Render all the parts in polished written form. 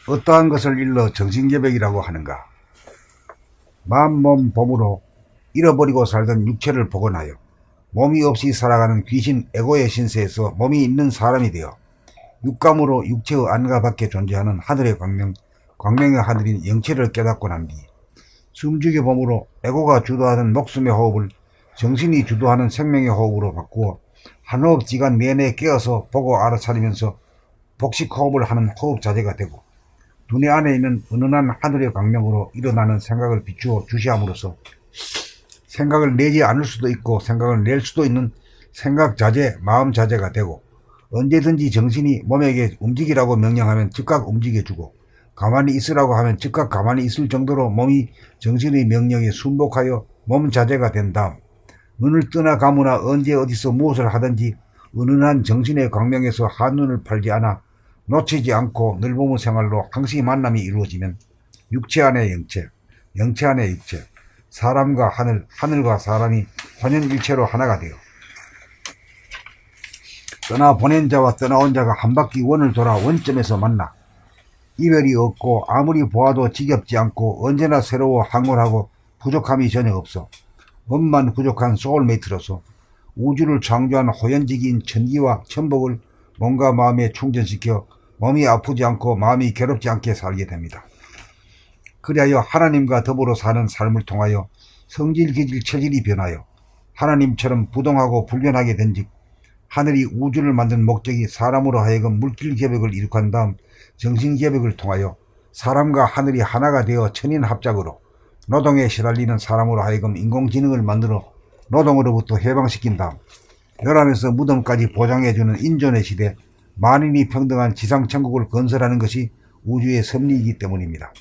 어떠한 것을 일러 정신개벽이라고 하는가? 마음, 몸, 몸으로 잃어버리고 살던 육체를 복원하여 몸이 없이 살아가는 귀신 에고의 신세에서 몸이 있는 사람이 되어 육감으로 육체의 안과 밖에 존재하는 하늘의 광명의 하늘인 영체를 깨닫고 난 뒤 숨죽여 몸으로 에고가 주도하는 목숨의 호흡을 정신이 주도하는 생명의 호흡으로 바꾸어 한 호흡지간 내내 깨어서 보고 알아차리면서 복식 호흡을 하는 호흡 자재가 되고 두뇌 안에 있는 은은한 하늘의 광명으로 일어나는 생각을 비추어 주시함으로써 생각을 내지 않을 수도 있고 생각을 낼 수도 있는 생각 자재, 마음 자재가 되고 언제든지 정신이 몸에게 움직이라고 명령하면 즉각 움직여주고 가만히 있으라고 하면 즉각 가만히 있을 정도로 몸이 정신의 명령에 순복하여 몸 자재가 된 다음 눈을 뜨나 감으나 언제 어디서 무엇을 하든지 은은한 정신의 광명에서 한눈을 팔지 않아 놓치지 않고 늘봄의 생활로 항시 만남이 이루어지면 육체 안의 영체, 영체 안의 육체, 사람과 하늘, 하늘과 사람이 혼연일체로 하나가 되어 떠나보낸 자와 떠나온 자가 한 바퀴 원을 돌아 원점에서 만나 이별이 없고 아무리 보아도 지겹지 않고 언제나 새로워 황홀하고 부족함이 전혀 없어 원만 부족한 소울메이트로서 우주를 창조한 호연지기인 천기와 천복을 몸과 마음에 충전시켜 몸이 아프지 않고 마음이 괴롭지 않게 살게 됩니다. 그리하여 하나님과 더불어 사는 삶을 통하여 성질, 기질, 체질이 변하여 하나님처럼 부동하고 불변하게 된즉 하늘이 우주를 만든 목적이 사람으로 하여금 물질개벽을 이룩한 다음 정신개벽을 통하여 사람과 하늘이 하나가 되어 천인합작으로 노동에 시달리는 사람으로 하여금 인공지능을 만들어 노동으로부터 해방시킨 다음 멸함에서 무덤까지 보장해주는 인존의 시대 만인이 평등한 지상천국을 건설하는 것이 우주의 섭리이기 때문입니다.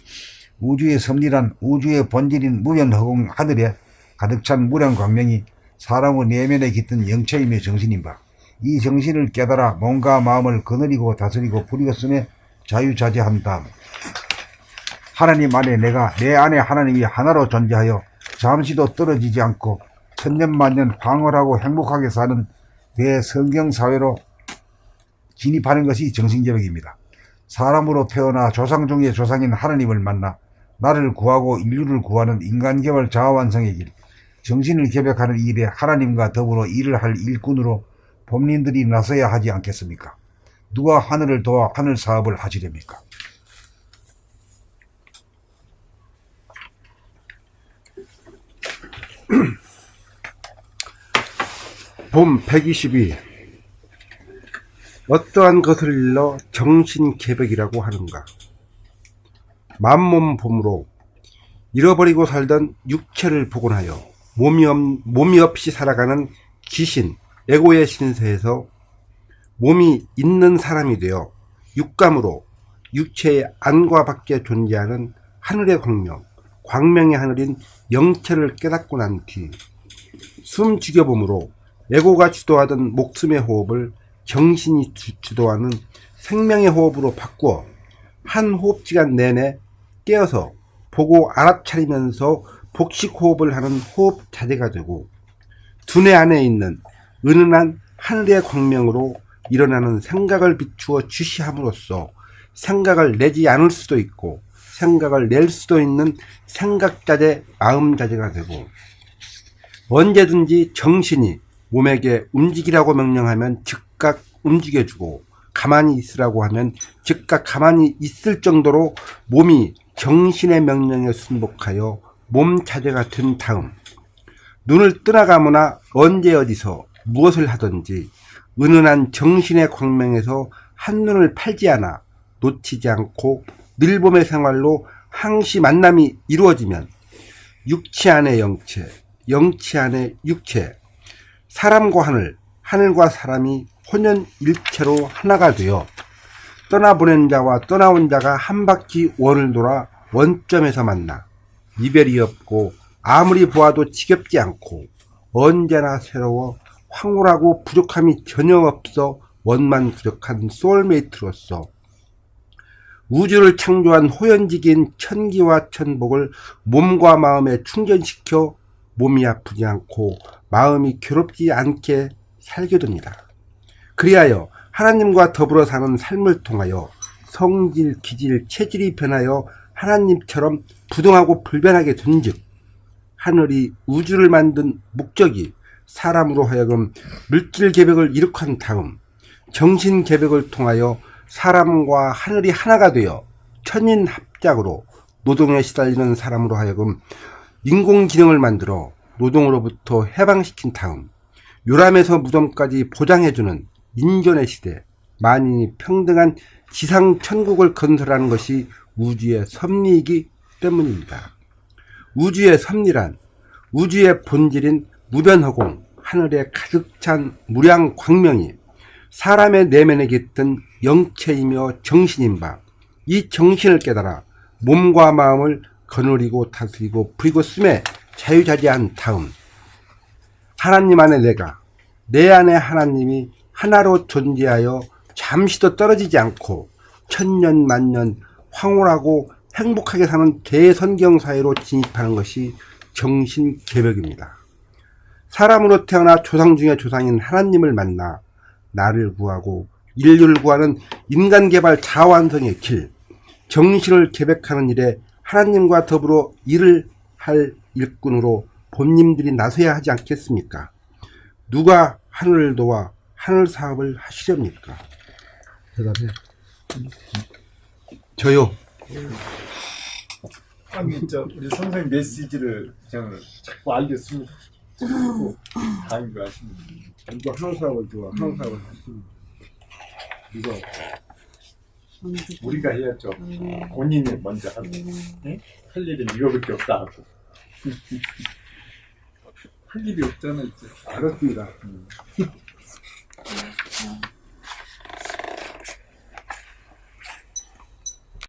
우주의 섭리란 우주의 본질인 무변허공 하늘에 가득 찬 무량광명이 사람의 내면에 깃든 영체이며 정신인 바 이 정신을 깨달아 몸과 마음을 거느리고 다스리고 부리었음에 자유자재한 다음 하나님 안에 내가 내 안에 하나님이 하나로 존재하여 잠시도 떨어지지 않고 천년만년 황홀하고 행복하게 사는 대성경사회로 진입하는 것이 정신개벽입니다. 사람으로 태어나 조상 중의 조상인 하나님을 만나 나를 구하고 인류를 구하는 인간개발 자아완성의 길, 정신을 개벽하는 일에 하나님과 더불어 일을 할 일꾼으로 범민들이 나서야 하지 않겠습니까? 누가 하늘을 도와 하늘 사업을 하시렵니까? 봄 122 어떠한 것을 일러 정신개벽이라고 하는가? 만몸 봄으로 잃어버리고 살던 육체를 복원하여 몸이 없이 살아가는 귀신, 에고의 신세에서 몸이 있는 사람이 되어 육감으로 육체의 안과 밖에 존재하는 하늘의 광명의 하늘인 영체를 깨닫고 난 뒤 숨 죽여봄으로 에고가 주도하던 목숨의 호흡을 정신이 주도하는 생명의 호흡으로 바꾸어 한 호흡지간 내내 깨어서 보고 알아차리면서 복식 호흡을 하는 호흡 자재가 되고 두뇌 안에 있는 은은한 하늘의 광명으로 일어나는 생각을 비추어 주시함으로써 생각을 내지 않을 수도 있고 생각을 낼 수도 있는 생각자재, 마음자재가 되고 언제든지 정신이 몸에게 움직이라고 명령하면 즉각 움직여주고 가만히 있으라고 하면 즉각 가만히 있을 정도로 몸이 정신의 명령에 순복하여 몸 자재가 된 다음 눈을 뜨나 감으나 언제 어디서 무엇을 하든지 은은한 정신의 광명에서 한눈을 팔지 않아 놓치지 않고 늘봄의 생활로 항시 만남이 이루어지면 육체 안의 영체, 영체 안의 육체, 사람과 하늘, 하늘과 사람이 혼연일체로 하나가 되어 떠나보낸 자와 떠나온 자가 한 바퀴 원을 돌아 원점에서 만나 이별이 없고 아무리 보아도 지겹지 않고 언제나 새로워 황홀하고 부족함이 전혀 없어 원만 부족한 소울메이트로서 우주를 창조한 호연지기인 천기와 천복을 몸과 마음에 충전시켜 몸이 아프지 않고 마음이 괴롭지 않게 살게 됩니다. 그리하여 하나님과 더불어 사는 삶을 통하여 성질, 기질, 체질이 변하여 하나님처럼 부동하고 불변하게 된즉 하늘이 우주를 만든 목적이 사람으로 하여금 물질 계백을 이룩한 다음 정신 계백을 통하여 사람과 하늘이 하나가 되어 천인 합작으로 노동에 시달리는 사람으로 하여금 인공지능을 만들어 노동으로부터 해방시킨 다음 요람에서 무덤까지 보장해주는 인존의 시대, 만인이 평등한 지상천국을 건설하는 것이 우주의 섭리이기 때문입니다. 우주의 섭리란 우주의 본질인 무변허공, 하늘에 가득 찬 무량 광명이 사람의 내면에 깃든 영체이며 정신인 바, 이 정신을 깨달아 몸과 마음을 거느리고 다스리고 부리고 쓰매 자유자재한 다음 하나님 안에 내가, 내 안에 하나님이 하나로 존재하여 잠시도 떨어지지 않고 천년 만년 황홀하고 행복하게 사는 대선경 사회로 진입하는 것이 정신개벽입니다. 사람으로 태어나 조상 중에 조상인 하나님을 만나 나를 구하고 인류를 구하는 인간개발 자완성의 길, 정신을 개벽하는 일에 하나님과 더불어 일을 할 일꾼으로 본님들이 나서야 하지 않겠습니까? 누가 하늘을 도와 하늘 사업을 하시렵니까? 대답해. 저요. 아니, 우리 선생님 메시지를 그냥 자꾸 알겠습니다. 자꾸 다인 거 아십니까? 누가 하늘 사업을 좋아, 하늘 사업을 하십니까? 누가? 우리가 해야죠. 본인이 먼저 하고, 응? 할 일은 이거밖에 없다 하고. 할 일이 없잖아, 이제. 알았습니다.